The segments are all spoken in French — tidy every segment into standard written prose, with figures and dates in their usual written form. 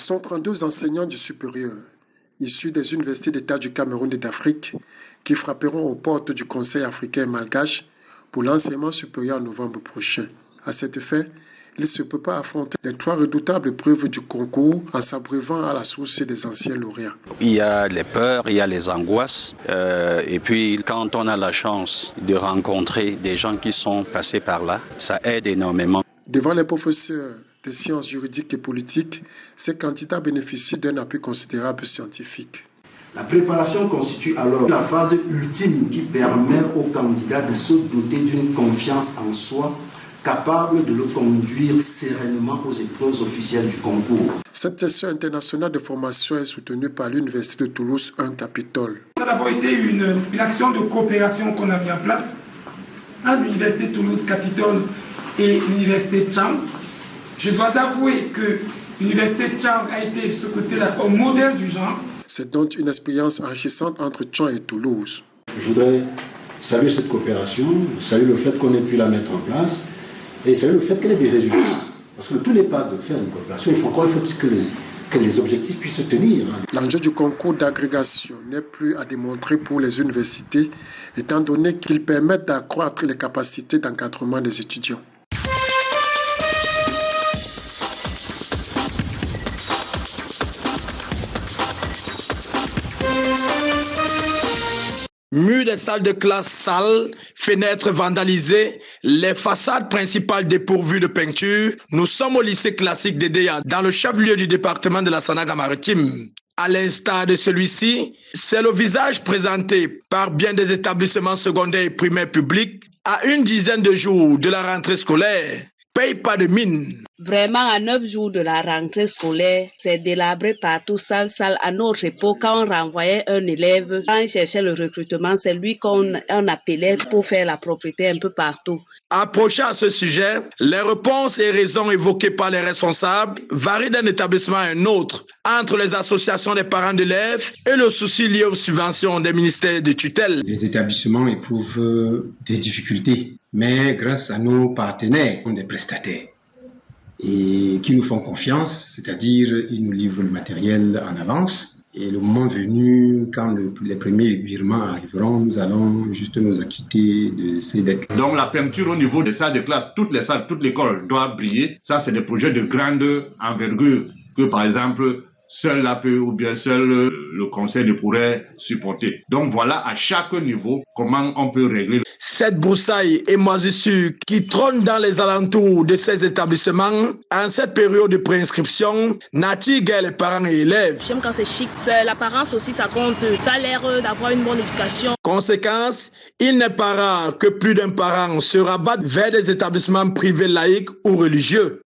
sont 32 enseignants du supérieur, issus des universités d'État du Cameroun et d'Afrique, qui frapperont aux portes du Conseil africain malgache pour l'enseignement supérieur en novembre prochain. À cet effet, il ne se peut pas affronter les 3 redoutables épreuves du concours en s'abreuvant à la source des anciens lauréats. Il y a les peurs, il y a les angoisses. Et puis, quand on a la chance de rencontrer des gens qui sont passés par là, ça aide énormément. Devant les professeurs des sciences juridiques et politiques, ces candidats bénéficient d'un appui considérable scientifique. La préparation constitue alors la phase ultime qui permet aux candidats de se doter d'une confiance en soi capable de le conduire sereinement aux épreuves officielles du concours. Cette session internationale de formation est soutenue par l'Université de Toulouse 1 Capitole. Ça a d'abord été une action de coopération qu'on a mis en place entre l'Université de Toulouse Capitole et l'Université de Cham. Je dois avouer que l'Université de Cham a été de ce côté-là un modèle du genre. C'est donc une expérience enrichissante entre Cham et Toulouse. Je voudrais saluer cette coopération, saluer le fait qu'on ait pu la mettre en place et saluer le fait qu'elle ait des résultats. Parce que tout n'est pas de faire une coopération, il faut que les objectifs puissent se tenir. L'enjeu du concours d'agrégation n'est plus à démontrer pour les universités, étant donné qu'ils permettent d'accroître les capacités d'encadrement des étudiants. Murs des salles de classe sales, fenêtres vandalisées, les façades principales dépourvues de peinture. Nous sommes au lycée classique d'Edéa, dans le chef-lieu du département de la Sanaga-Maritime. À l'instar de celui-ci, c'est le visage présenté par bien des établissements secondaires et primaires publics à une dizaine de jours de la rentrée scolaire. Paye pas de mine. Vraiment, à 9 jours de la rentrée scolaire, c'est délabré partout, salle. À notre époque, quand on renvoyait un élève, quand on cherchait le recrutement, c'est lui qu'on appelait pour faire la propriété un peu partout. Approché à ce sujet, les réponses et raisons évoquées par les responsables varient d'un établissement à un autre, entre les associations des parents d'élèves et le souci lié aux subventions des ministères de tutelle. Les établissements éprouvent des difficultés, mais grâce à nos partenaires, des prestataires, et qui nous font confiance, c'est-à-dire ils nous livrent le matériel en avance. Et le moment venu, quand les premiers virements arriveront, nous allons juste nous acquitter de ces dettes. Donc la peinture au niveau des salles de classe, toutes les salles, toute l'école doit briller. Ça, c'est des projets de grande envergure que, par exemple, seul l'APE ou bien seul le conseil ne pourrait supporter. Donc voilà, à chaque niveau, comment on peut régler. Cette broussaille et moisissure qui trône dans les alentours de ces établissements, en cette période de préinscription, n'attire guère les parents et élèves. J'aime quand c'est chic, l'apparence aussi ça compte, ça a l'air d'avoir une bonne éducation. Conséquence, il n'est pas rare que plus d'un parent se rabatte vers des établissements privés laïques ou religieux.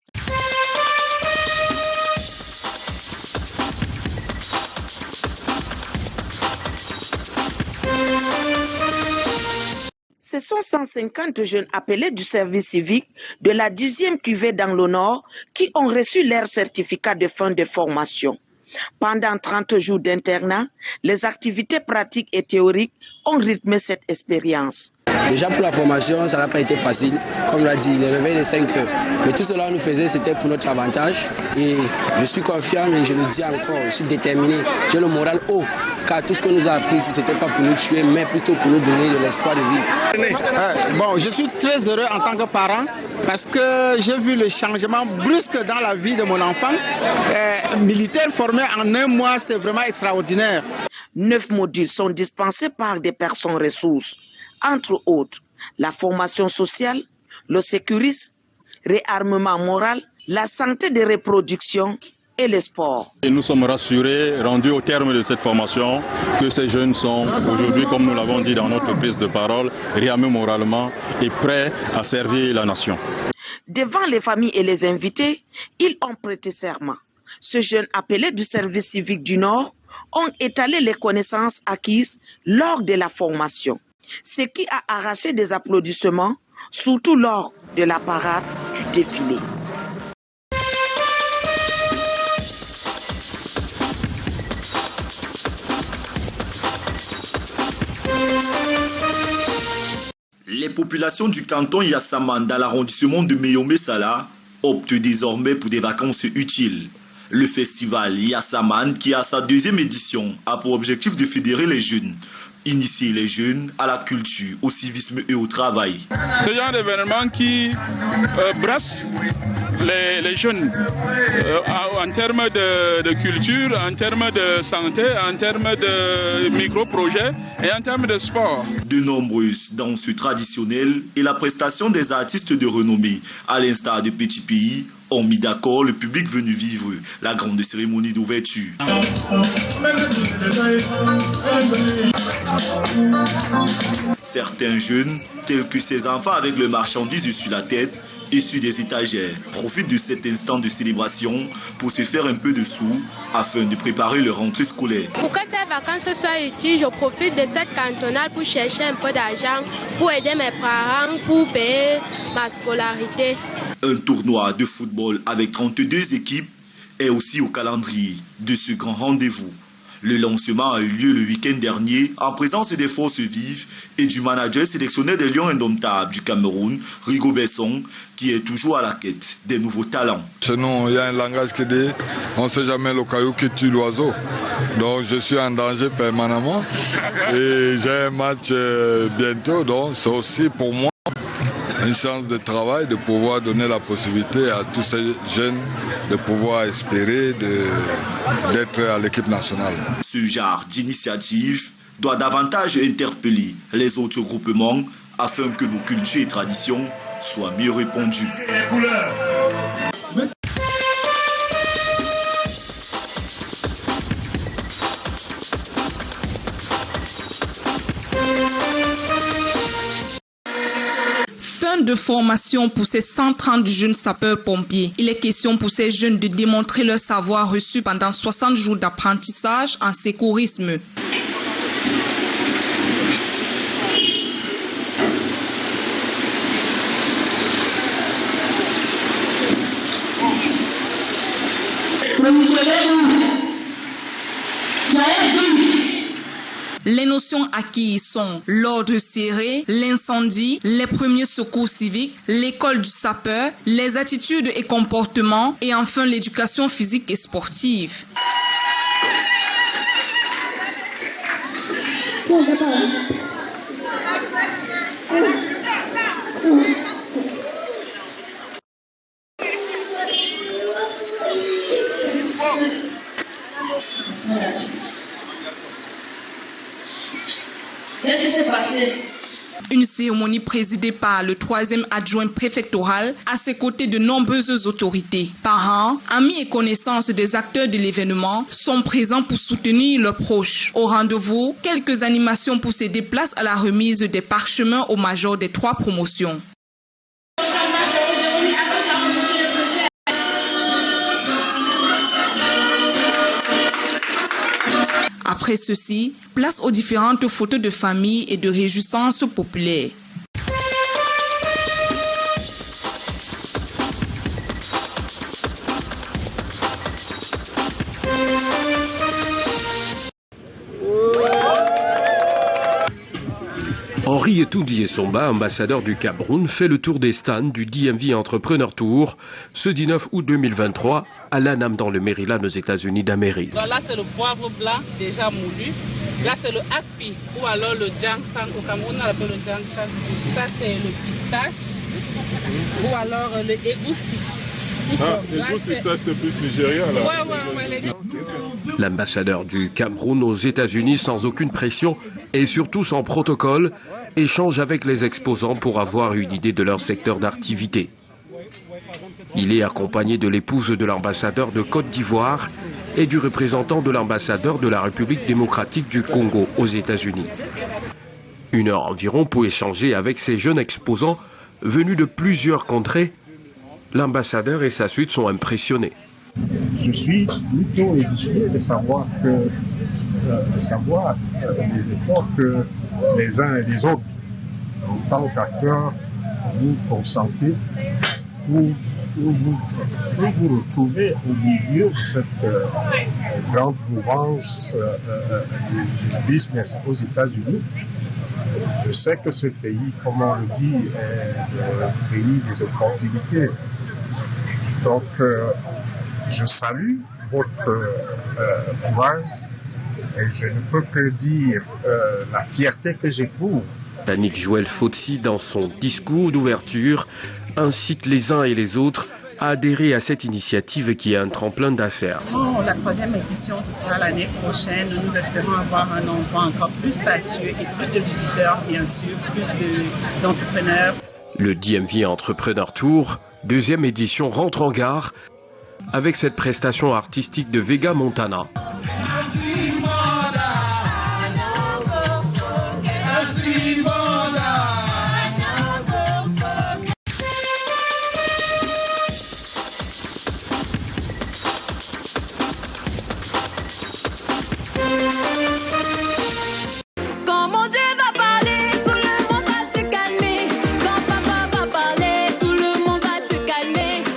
Ce sont 150 jeunes appelés du service civique de la 10e cuvée dans le Nord qui ont reçu leur certificat de fin de formation. Pendant 30 jours d'internat, les activités pratiques et théoriques ont rythmé cette expérience. Déjà pour la formation, ça n'a pas été facile. Comme l'a dit, le réveil de 5 heures. Mais tout cela nous faisait, c'était pour notre avantage. Et je suis confiant et je le dis encore, je suis déterminé. J'ai le moral haut. Car tout ce que nous a appris, ce n'était pas pour nous tuer, mais plutôt pour nous donner de l'espoir de vivre. Je suis très heureux en tant que parent parce que j'ai vu le changement brusque dans la vie de mon enfant. Militaire formé en 1 mois, c'est vraiment extraordinaire. 9 modules sont dispensés par des personnes ressources. Entre autres, la formation sociale, le sécurisme, réarmement moral, la santé de reproduction et le sport. Et nous sommes rassurés, rendus au terme de cette formation, que ces jeunes sont aujourd'hui, comme nous l'avons dit dans notre prise de parole, réarmés moralement et prêts à servir la nation. Devant les familles et les invités, ils ont prêté serment. Ces jeunes appelés du service civique du Nord ont étalé les connaissances acquises lors de la formation, ce qui a arraché des applaudissements, surtout lors de la parade du défilé. Les populations du canton Yassama dans l'arrondissement de Meyombe-Sala optent désormais pour des vacances utiles. Le festival Yassaman, qui a sa 2e édition, a pour objectif de fédérer les jeunes, initier les jeunes à la culture, au civisme et au travail. Ce genre d'événement qui brasse les jeunes en termes de culture, en termes de santé, en termes de micro-projets et en termes de sport. De nombreuses danses traditionnelles et la prestation des artistes de renommée, à l'instar de Petit Pays, ont mis d'accord le public venu vivre la grande cérémonie d'ouverture. Certains jeunes, tels que ces enfants avec leurs marchandises sur la tête et sur des étagères, profitent de cet instant de célébration pour se faire un peu de sous afin de préparer leur rentrée scolaire. Pour que ces vacances soient utiles, je profite de cette cantonade pour chercher un peu d'argent, pour aider mes parents, pour payer ma scolarité. Un tournoi de football avec 32 équipes est aussi au calendrier de ce grand rendez-vous. Le lancement a eu lieu le week-end dernier en présence des forces vives et du manager sélectionné des Lions indomptables du Cameroun, Rigo Besson, qui est toujours à la quête des nouveaux talents. Chez nous, il y a un langage qui dit on ne sait jamais le caillou qui tue l'oiseau. Donc je suis en danger permanemment et j'ai un match bientôt. Donc c'est aussi pour moi une chance de travail, de pouvoir donner la possibilité à tous ces jeunes de pouvoir espérer d'être à l'équipe nationale. Ce genre d'initiative doit davantage interpeller les autres groupements afin que nos cultures et traditions soient mieux répandues. Fin de formation pour ces 130 jeunes sapeurs-pompiers. Il est question pour ces jeunes de démontrer leur savoir reçu pendant 60 jours d'apprentissage en secourisme. Les notions acquises sont l'ordre serré, l'incendie, les premiers secours civiques, l'école du sapeur, les attitudes et comportements et enfin l'éducation physique et sportive. Une cérémonie présidée par le 3e adjoint préfectoral, à ses côtés de nombreuses autorités. Parents, amis et connaissances des acteurs de l'événement sont présents pour soutenir leurs proches. Au rendez-vous, quelques animations pour céder place à la remise des parchemins aux majors des 3 promotions. Après ceci, place aux différentes photos de famille et de réjouissances populaires. Henri Etoundi Essomba, ambassadeur du Cameroun, fait le tour des stands du DMV Entrepreneur Tour ce 19 août 2023 à Lanham dans le Maryland aux États-Unis d'Amérique. Là, c'est le poivre blanc déjà moulu. Là, c'est le akpi ou alors le jangsang. Au Cameroun, on appelle le jangsang. Ça, c'est le pistache ou alors le egoussi. Egoussi, ça, c'est plus nigérien, là. Ouais. L'ambassadeur du Cameroun aux États-Unis, sans aucune pression et surtout sans protocole, échange avec les exposants pour avoir une idée de leur secteur d'activité. Il est accompagné de l'épouse de l'ambassadeur de Côte d'Ivoire et du représentant de l'ambassadeur de la République démocratique du Congo aux États-Unis. 1 heure environ pour échanger avec ces jeunes exposants venus de plusieurs contrées. L'ambassadeur et sa suite sont impressionnés. Je suis plutôt édifié de savoir les efforts que les uns et les autres, en tant qu'acteurs, vous consentez pour vous retrouver au milieu de cette grande mouvance du business aux États-Unis. Je sais que ce pays, comme on le dit, est le pays des opportunités. Donc, je salue votre courage et je ne peux que dire la fierté que j'éprouve. Yannick Joël Fotsi, dans son discours d'ouverture, incite les uns et les autres à adhérer à cette initiative qui est un tremplin d'affaires. La 3e édition, ce sera l'année prochaine. Nous espérons avoir un endroit encore plus spacieux et plus de visiteurs, bien sûr, plus d'entrepreneurs. Le DMV Entrepreneur Tour, 2e édition, rentre en gare avec cette prestation artistique de Vega Montana.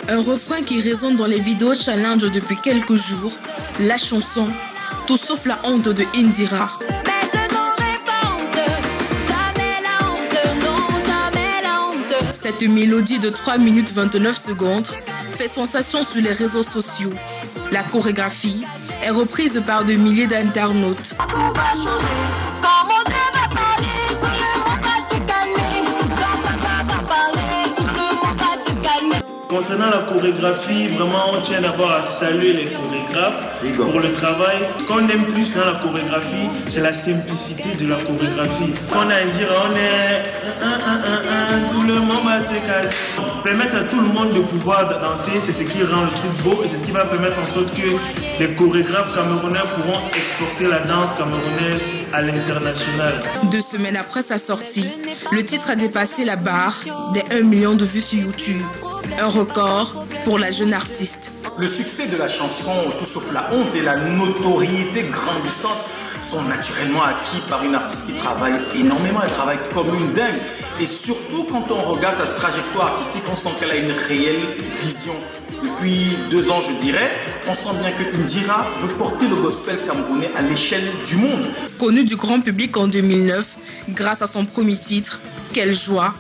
Un refrain qui résonne dans les vidéos challenge depuis quelques jours, la chanson Tout sauf la honte de Indira. Cette mélodie de 3 minutes 29 secondes fait sensation sur les réseaux sociaux. La chorégraphie est reprise par de milliers d'internautes. Concernant la chorégraphie, vraiment on tient d'abord à saluer les chorégraphes pour le travail. Ce qu'on aime plus dans la chorégraphie, c'est la simplicité de la chorégraphie. Quand on a Indira, on est tout le monde va se caser. Permettre à tout le monde de pouvoir danser, c'est ce qui rend le truc beau et c'est ce qui va permettre en sorte que les chorégraphes camerounais pourront exporter la danse camerounaise à l'international. 2 semaines après sa sortie, le titre a dépassé la barre des 1 million de vues sur YouTube. Un record pour la jeune artiste. Le succès de la chanson Tout sauf la honte et la notoriété grandissante sont naturellement acquis par une artiste qui travaille énormément, elle travaille comme une dingue. Et surtout quand on regarde sa trajectoire artistique, on sent qu'elle a une réelle vision. Depuis 2 ans, je dirais, on sent bien que Indira veut porter le gospel camerounais à l'échelle du monde. Connue du grand public en 2009, grâce à son premier titre, Quelle joie,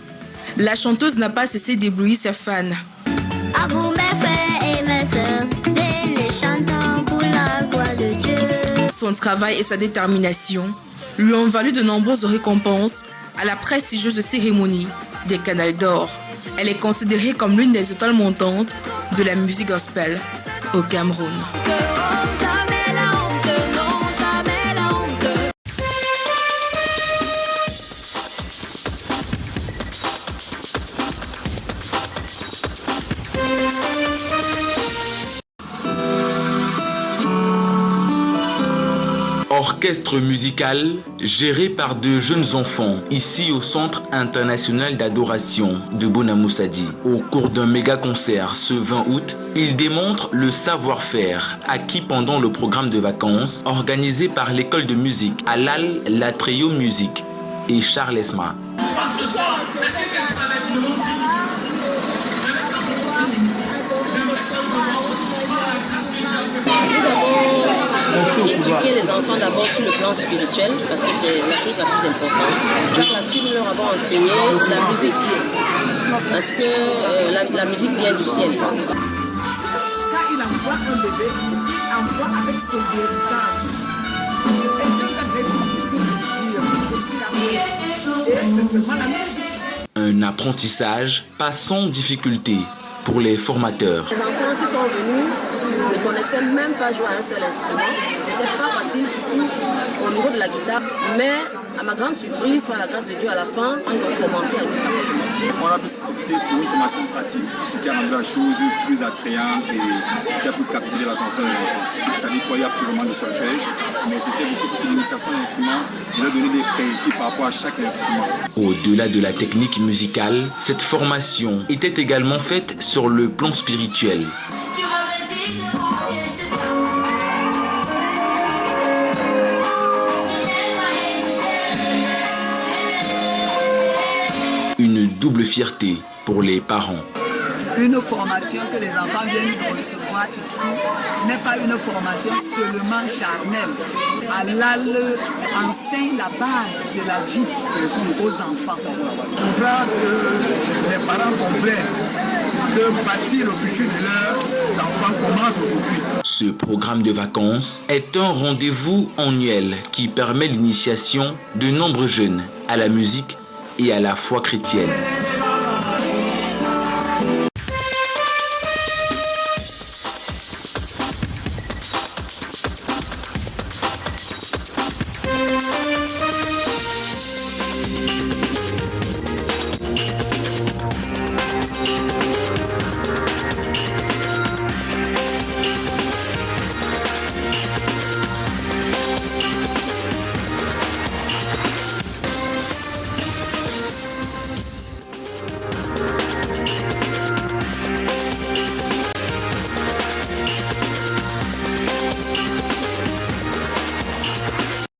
la chanteuse n'a pas cessé d'éblouir ses fans. À vous mes frères et mes sœurs, les chantons pour la gloire de Dieu. Son travail et sa détermination lui ont valu de nombreuses récompenses à la prestigieuse cérémonie des Canals d'Or. Elle est considérée comme l'une des étoiles montantes de la musique gospel au Cameroun. Orchestre musical géré par 2 jeunes enfants, ici au Centre international d'adoration de Bonamoussadi. Au cours d'un méga concert ce 20 août, ils démontrent le savoir-faire acquis pendant le programme de vacances organisé par l'école de musique Alal Latreyo Music et Charles Esma. Éduquer les enfants d'abord sur le plan spirituel, parce que c'est la chose la plus importante. Ensuite, nous leur avons enseigné la musique, parce que la musique vient du ciel. Quand il envoie un bébé, il envoie avec son héritage. Et Dieu nous a fait pousser le jure de ce qu'il a fait. Et c'est seulement la musique. Un apprentissage pas sans difficulté pour les formateurs. Les enfants qui sont venus ne connaissaient même pas jouer à un seul instrument. C'était pas facile, surtout au niveau de la guitare. Mais à ma grande surprise, par la grâce de Dieu, à la fin, ils ont commencé à jouer. On a plus opté pour une formation pratique, ce qui a rendu la chose plus attrayante et qui a pu captiver l'attention des enfants. C'est-à-dire qu'il y a plus vraiment de solfège, mais c'était beaucoup plus l'initiation de l'instrument, de leur donner des prérequis par rapport à chaque instrument. Au-delà de la technique musicale, cette formation était également faite sur le plan spirituel. Une double fierté pour les parents. Une formation que les enfants viennent de recevoir ici n'est pas une formation seulement charnelle. Alal enseigne la base de la vie aux enfants. On voit que les parents complets que bâtir le futur de leurs enfants commence aujourd'hui. Ce programme de vacances est un rendez-vous annuel qui permet l'initiation de nombreux jeunes à la musique et à la foi chrétienne.